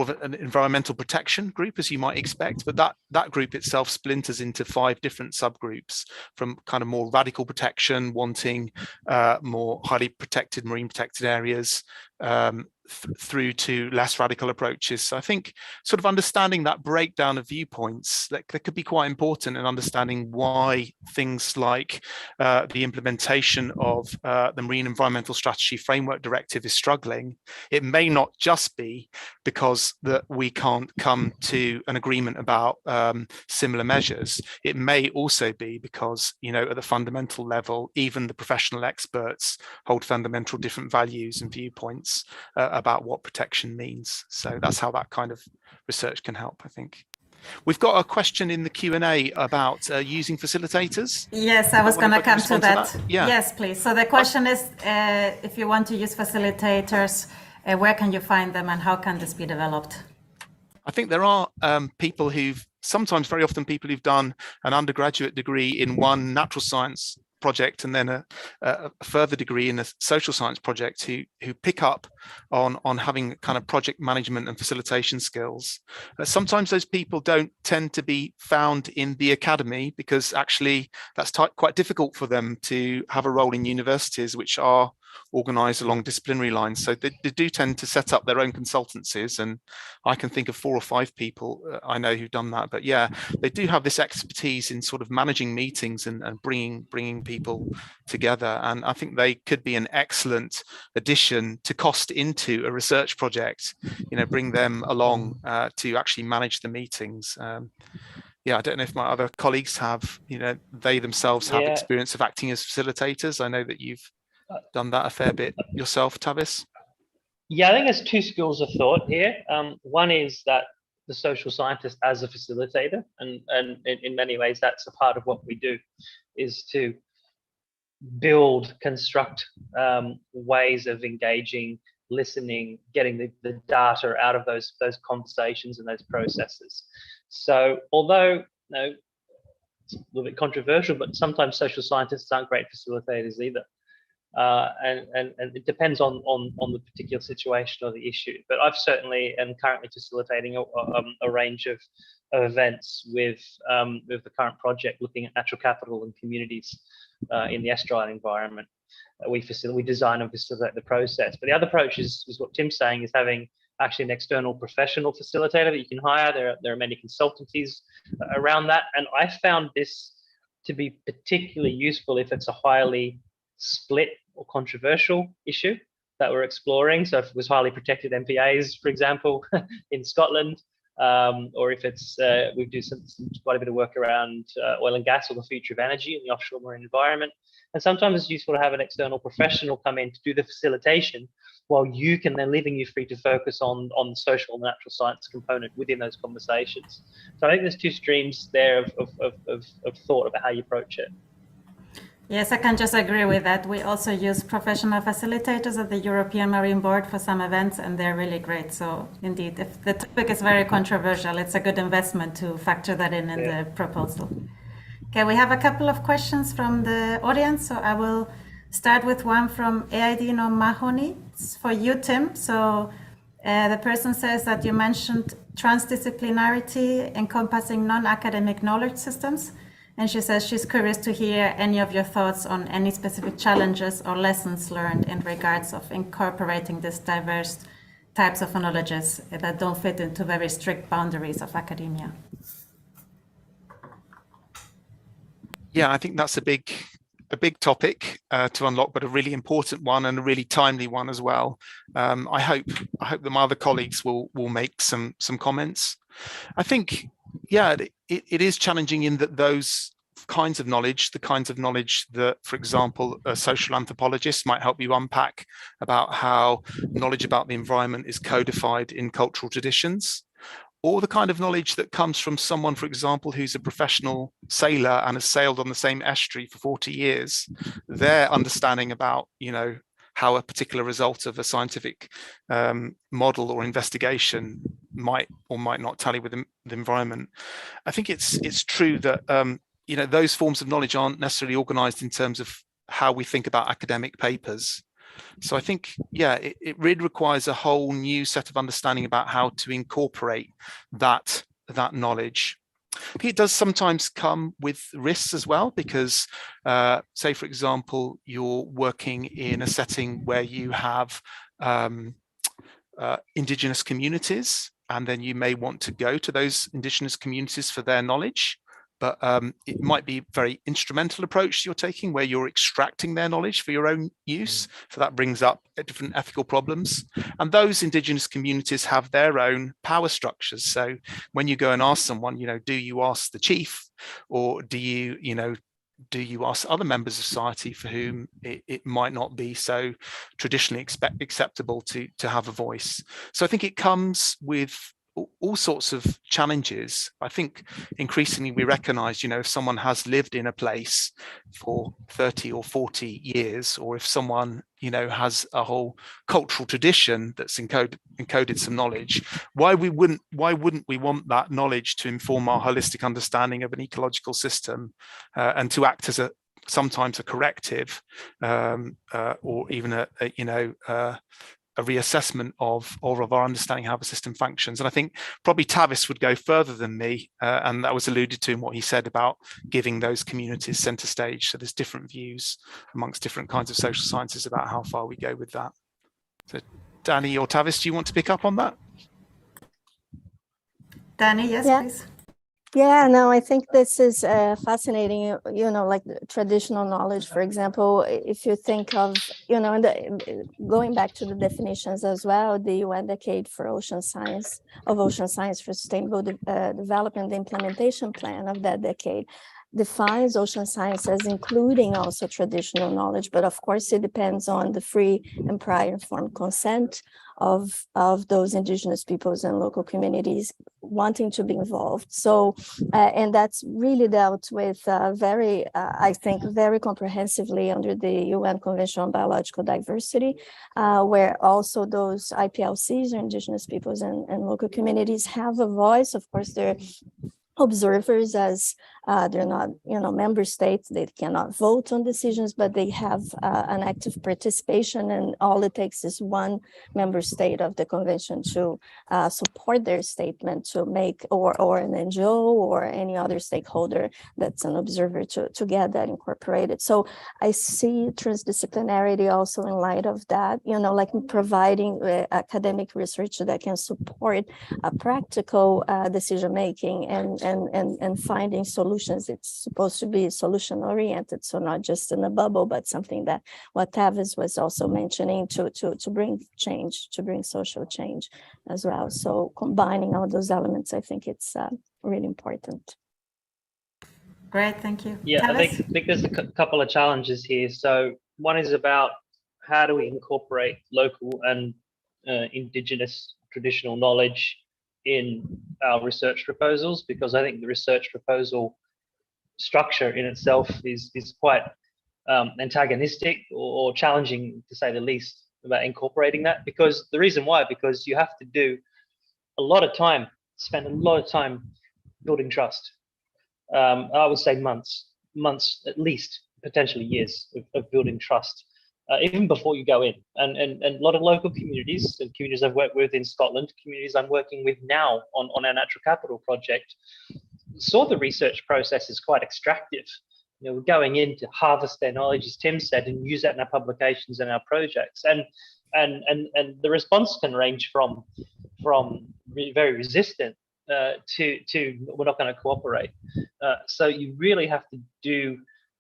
of an environmental protection group, as you might expect, but that group itself splinters into 5 different subgroups, from kind of more radical protection, wanting more highly protected marine protected areas, through to less radical approaches. So I think sort of understanding that breakdown of viewpoints that could be quite important in understanding why things like the implementation of the Marine Environmental Strategy Framework Directive is struggling. It may not just be because that we can't come to an agreement about similar measures. It may also be because, at the fundamental level, even the professional experts hold fundamental different values and viewpoints about what protection means. So that's how that kind of research can help, I think. We've got a question in the Q&A about using facilitators. Yes, I was going to come to that. Yeah. Yes, please. So the question is, if you want to use facilitators, where can you find them and how can this be developed? I think there are people very often people who've done an undergraduate degree in one natural science project and then a further degree in a social science project who pick up on having kind of project management and facilitation skills. Sometimes those people don't tend to be found in the academy because actually that's quite difficult for them to have a role in universities which are organized along disciplinary lines. So they do tend to set up their own consultancies, and I can think of 4 or 5 people I know who've done that. But yeah, they do have this expertise in sort of managing meetings and bringing people together, and I think they could be an excellent addition to cost into a research project. Bring them along to actually manage the meetings. Yeah, I don't know if my other colleagues have, they themselves have experience of acting as facilitators. I know that you've done that a fair bit yourself, Tavis. Yeah, I think there's 2 schools of thought here. One is that the social scientist as a facilitator, and in many ways that's a part of what we do, is to construct ways of engaging, listening, getting the data out of those conversations and those processes. So although it's a little bit controversial, but sometimes social scientists aren't great facilitators either. and it depends on the particular situation or the issue. But I've certainly am currently facilitating a range of events with the current project looking at natural capital and communities in the estuarine environment. We design and facilitate the process. But the other approach is what Tim's saying, is having actually an external professional facilitator that you can hire. There are many consultancies around that, and I found this to be particularly useful if it's a highly split or controversial issue that we're exploring. So if it was highly protected MPAs, for example, in Scotland, or if it's we do quite a bit of work around oil and gas or the future of energy in the offshore marine environment. And sometimes it's useful to have an external professional come in to do the facilitation, while you can then leaving you free to focus on the social and natural science component within those conversations. So I think there's two streams there of thought about how you approach it. Yes, I can just agree with that. We also use professional facilitators at the European Marine Board for some events, and they're really great. So indeed, if the topic is very controversial, it's a good investment to factor that in the proposal. Okay, we have a couple of questions from the audience. So I will start with one from AID No Mahoney. It's for you, Tim. So the person says that you mentioned transdisciplinarity encompassing non-academic knowledge systems. And she says she's curious to hear any of your thoughts on any specific challenges or lessons learned in regards of incorporating these diverse types of knowledges that don't fit into very strict boundaries of academia. Yeah, I think that's a big topic to unlock, but a really important one and a really timely one as well. I hope that my other colleagues will make some comments. I think, yeah, it is challenging in that those kinds of knowledge, the kinds of knowledge that, for example, a social anthropologist might help you unpack about how knowledge about the environment is codified in cultural traditions, or the kind of knowledge that comes from someone, for example, who's a professional sailor and has sailed on the same estuary for 40 years, their understanding about, how a particular result of a scientific model or investigation might or might not tally with the environment. I think it's true that those forms of knowledge aren't necessarily organized in terms of how we think about academic papers. So I think, yeah, it really requires a whole new set of understanding about how to incorporate that knowledge. I think it does sometimes come with risks as well, because say, for example, you're working in a setting where you have indigenous communities, and then you may want to go to those indigenous communities for their knowledge. But it might be a very instrumental approach you're taking, where you're extracting their knowledge for your own use. So that brings up different ethical problems. And those indigenous communities have their own power structures. So when you go and ask someone, do you ask the chief, or do you ask other members of society for whom it might not be so traditionally acceptable to have a voice? So I think it comes with all sorts of challenges. I think increasingly we recognize, if someone has lived in a place for 30 or 40 years, or if someone, has a whole cultural tradition that's encoded some knowledge, why wouldn't we want that knowledge to inform our holistic understanding of an ecological system, and to act as sometimes a corrective, or even a reassessment of our understanding how the system functions. And I think probably Tavis would go further than me, and that was alluded to in what he said about giving those communities center stage. So there's different views amongst different kinds of social sciences about how far we go with that. So Danny or Tavis, do you want to pick up on that? Danny, yes, please. Yeah, no, I think this is fascinating, like the traditional knowledge, for example, if you think of, going back to the definitions as well, the UN Decade for Ocean Science for Sustainable Development, the implementation plan of that decade defines ocean science as including also traditional knowledge, but of course it depends on the free and prior informed consent of those indigenous peoples and local communities wanting to be involved. So, and that's really dealt with I think, very comprehensively under the UN Convention on Biological Diversity, where also those IPLCs, or indigenous peoples and local communities, have a voice. Of course, they're observers, as they're not, member states. They cannot vote on decisions, but they have an active participation, and all it takes is one member state of the convention to support their statement, to make, or an NGO or any other stakeholder that's an observer to get that incorporated. So I see transdisciplinarity also in light of that, like providing academic research that can support practical decision making and finding solutions. It's supposed to be solution oriented, so not just in a bubble, but something that what Tavis was also mentioning to bring change, to bring social change as well. So combining all those elements, I think it's really important. Great, thank you. Yeah, Tavis? I think there's a couple of challenges here. So one is about how do we incorporate local and indigenous traditional knowledge in our research proposals, because I think the research proposal structure in itself is quite antagonistic or challenging, to say the least, about incorporating that. Because the reason why, because you have to do spend a lot of time building trust. I would say months at least, potentially years of building trust. Even before you go in, and a lot of local communities and communities I've worked with in Scotland, communities I'm working with now on our natural capital project, saw the research process as quite extractive. We're going in to harvest their knowledge, as Tim said, and use that in our publications and our projects. And the response can range from very resistant to we're not going to cooperate. So you really have to do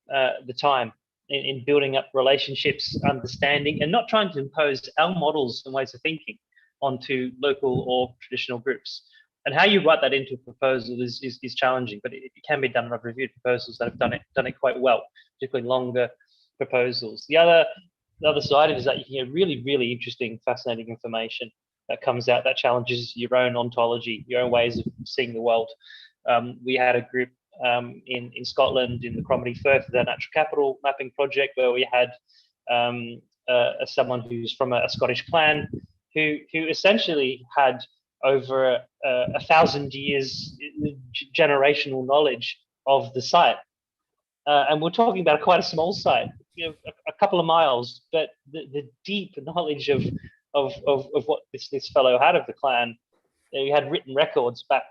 the time in building up relationships, understanding, and not trying to impose our models and ways of thinking onto local or traditional groups. And how you write that into a proposal is challenging, but it can be done. I've reviewed proposals that have done it quite well, particularly longer proposals. The other side of it is that you can get really, really interesting, fascinating information that comes out that challenges your own ontology, your own ways of seeing the world. We had a group in Scotland, in the Cromarty Firth, the natural capital mapping project, where we had someone who's from a Scottish clan who essentially had over 1,000 years generational knowledge of the site. And we're talking about quite a small site, a couple of miles, but the deep knowledge of what this fellow had of the clan. You had written records back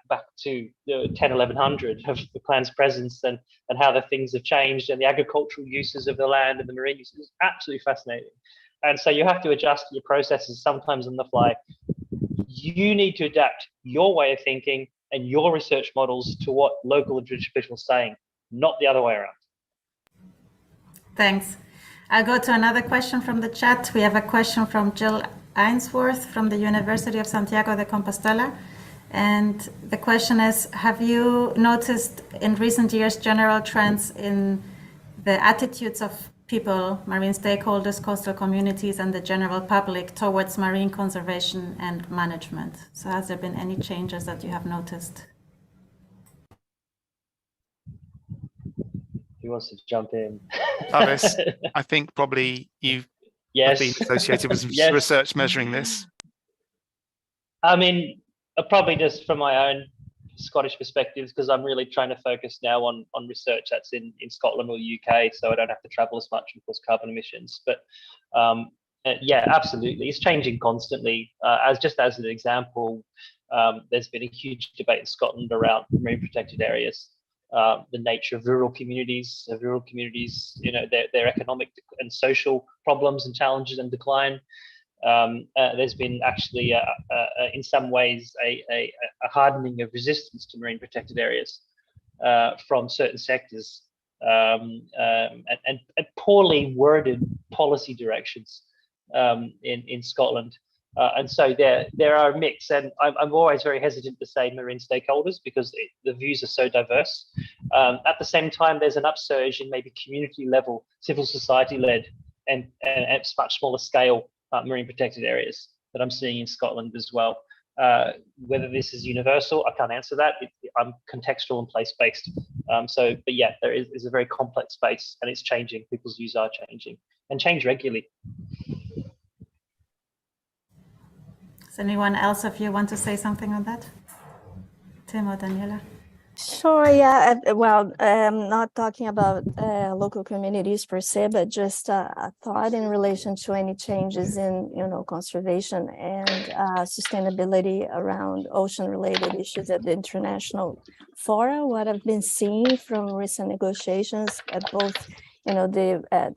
to 1100 of the clan's presence and how the things have changed, and the agricultural uses of the land and the marine uses. It's absolutely fascinating. And so you have to adjust your processes sometimes on the fly. You need to adapt your way of thinking and your research models to what local and traditional people are saying, not the other way around. Thanks. I'll go to another question from the chat. We have a question from Jill Ainsworth from the University of Santiago de Compostela. And the question is, have you noticed in recent years general trends in the attitudes of people, marine stakeholders, coastal communities, and the general public towards marine conservation and management? So has there been any changes that you have noticed? Who wants to jump in? Tavis, I think probably you've been associated with some research measuring this. I mean, probably just from my own Scottish perspectives, because I'm really trying to focus now on research that's in Scotland or UK, so I don't have to travel as much and cause carbon emissions. But yeah, absolutely, it's changing constantly. As an example, there's been a huge debate in Scotland around marine protected areas. The nature of rural communities, their economic and social problems and challenges and decline. There's been actually, in some ways, a hardening of resistance to marine protected areas from certain sectors, and poorly worded policy directions in Scotland. And so there are a mix, and I'm always very hesitant to say marine stakeholders because the views are so diverse. At the same time, there's an upsurge in maybe community level, civil society led, and at much smaller scale marine protected areas that I'm seeing in Scotland as well. Whether this is universal, I can't answer that. I'm contextual and place based. But yeah, there is a very complex space, and it's changing. People's views are changing and change regularly. Does anyone else of you want to say something on that? Tim or Daniela? Sure, yeah. Well, not talking about local communities per se, but just a thought in relation to any changes in, conservation and sustainability around ocean-related issues at the international fora. What I've been seeing from recent negotiations at both,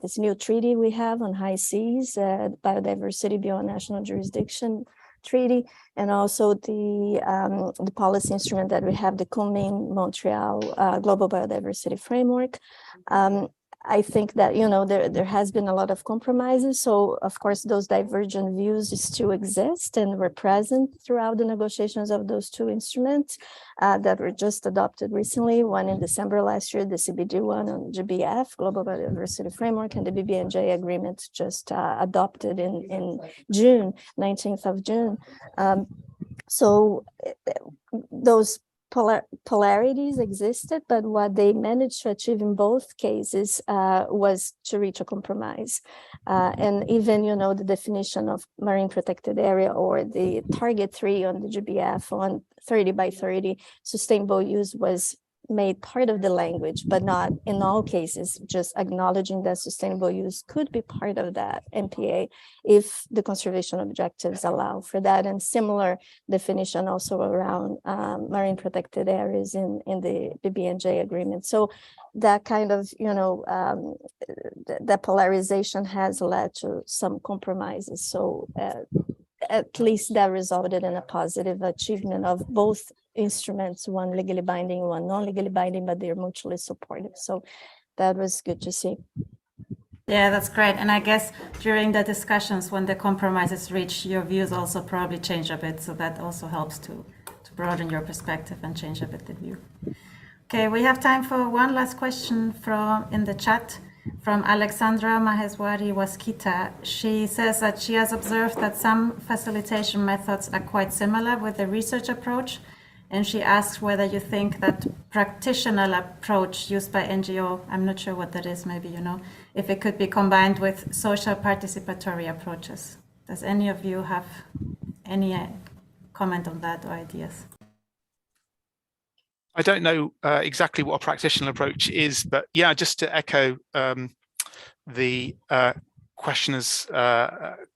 this new treaty we have on high seas, biodiversity beyond national jurisdiction treaty, and also the policy instrument that we have, the Kunming Montreal Global Biodiversity Framework. I think that, there has been a lot of compromises. So, of course, those divergent views still exist and were present throughout the negotiations of those two instruments that were just adopted recently. One in December last year, the CBD one on GBF, Global Biodiversity Framework, and the BBNJ agreement just adopted in June, 19th of June. So those polarities existed, but what they managed to achieve in both cases was to reach a compromise. And even, the definition of marine protected area or the target 3 on the GBF on 30 by 30 sustainable use was made part of the language, but not in all cases, just acknowledging that sustainable use could be part of that MPA if the conservation objectives allow for that. And similar definition also around marine protected areas in the BBNJ agreement. So that kind of, that polarization has led to some compromises. So at least that resulted in a positive achievement of both instruments, one legally binding, one non-legally binding, but they're mutually supportive. So that was good to see. Yeah, that's great. And I guess during the discussions, when the compromise is reached, your views also probably change a bit. So that also helps to broaden your perspective and change a bit the view. Okay, we have time for one last question in the chat from Alexandra Maheswari Waskita. She says that she has observed that some facilitation methods are quite similar with the research approach. And she asks whether you think that practitioner approach used by NGO, I'm not sure what that is, maybe if it could be combined with social participatory approaches. Does any of you have any comment on that or ideas? I don't know exactly what a practitioner approach is, but yeah, just to echo the questioner's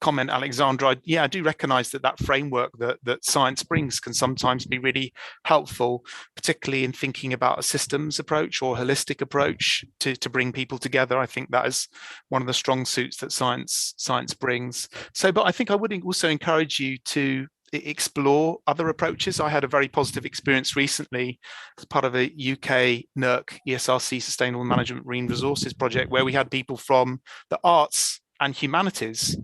comment, Alexandra, I do recognize that framework that science brings can sometimes be really helpful, particularly in thinking about a systems approach or holistic approach to bring people together. I think that is one of the strong suits that science brings. So, but I think I would also encourage you to explore other approaches. I had a very positive experience recently as part of a UK NERC ESRC Sustainable Management Marine Resources project, where we had people from the arts and humanities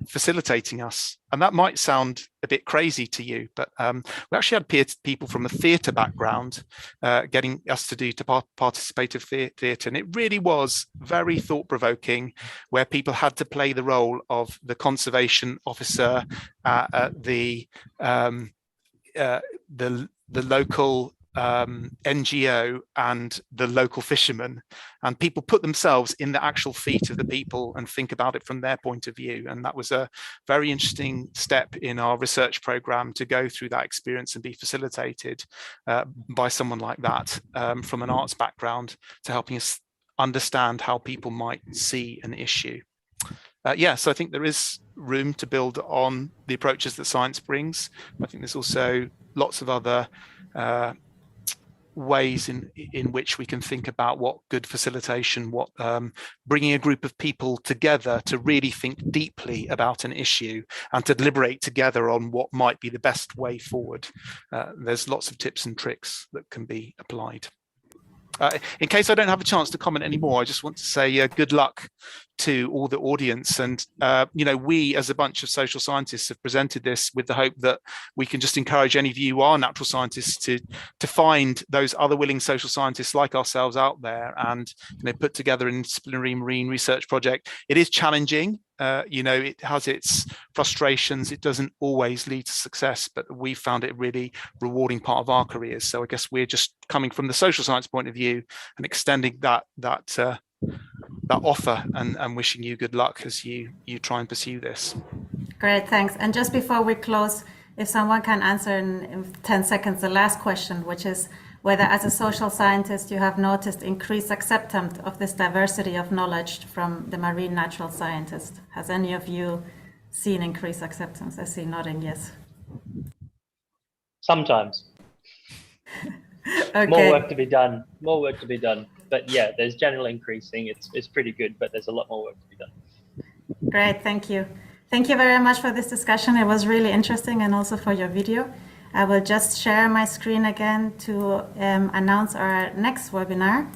facilitating us. And that might sound a bit crazy to you, but we actually had people from a theatre background getting us to do participative theatre. And it really was very thought-provoking, where people had to play the role of the conservation officer, the local NGO and the local fishermen, and people put themselves in the actual feet of the people and think about it from their point of view. And that was a very interesting step in our research program, to go through that experience and be facilitated by someone like that from an arts background, to helping us understand how people might see an issue. So I think there is room to build on the approaches that science brings. I think there's also lots of other ways in which we can think about what good facilitation, what bringing a group of people together to really think deeply about an issue and to deliberate together on what might be the best way forward. There's lots of tips and tricks that can be applied. In case I don't have a chance to comment anymore, I just want to say good luck to all the audience. And, we as a bunch of social scientists have presented this with the hope that we can just encourage any of you who are natural scientists to find those other willing social scientists like ourselves out there and put together an interdisciplinary marine research project. It is challenging. It has its frustrations. It doesn't always lead to success, but we found it a really rewarding part of our careers. So I guess we're just coming from the social science point of view and extending that offer and wishing you good luck as you try and pursue this. Great, thanks. And just before we close, if someone can answer in 10 seconds the last question, which is, whether as a social scientist you have noticed increased acceptance of this diversity of knowledge from the marine natural scientists. Has any of you seen increased acceptance? I see nodding yes. Sometimes. Okay. More work to be done. More work to be done. But yeah, there's general increasing. It's pretty good, but there's a lot more work to be done. Great, thank you. Thank you very much for this discussion. It was really interesting, and also for your video. I will just share my screen again to announce our next webinar.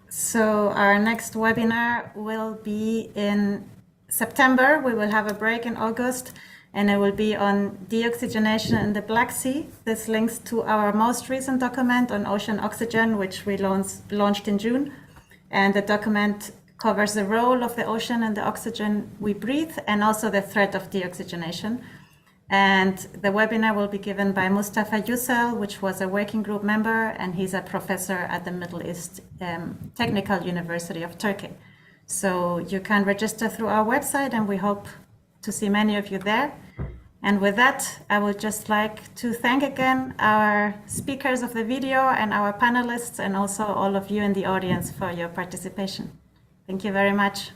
So our next webinar will be in September. We will have a break in August, and it will be on deoxygenation in the Black Sea. This links to our most recent document on ocean oxygen, which we launched in June. And the document covers the role of the ocean and the oxygen we breathe, and also the threat of deoxygenation. And the webinar will be given by Mustafa Yücel, which was a working group member, and he's a professor at the Middle East Technical University of Turkey. So you can register through our website, and we hope to see many of you there. And with that, I would just like to thank again our speakers of the video and our panelists, and also all of you in the audience for your participation. Thank you very much.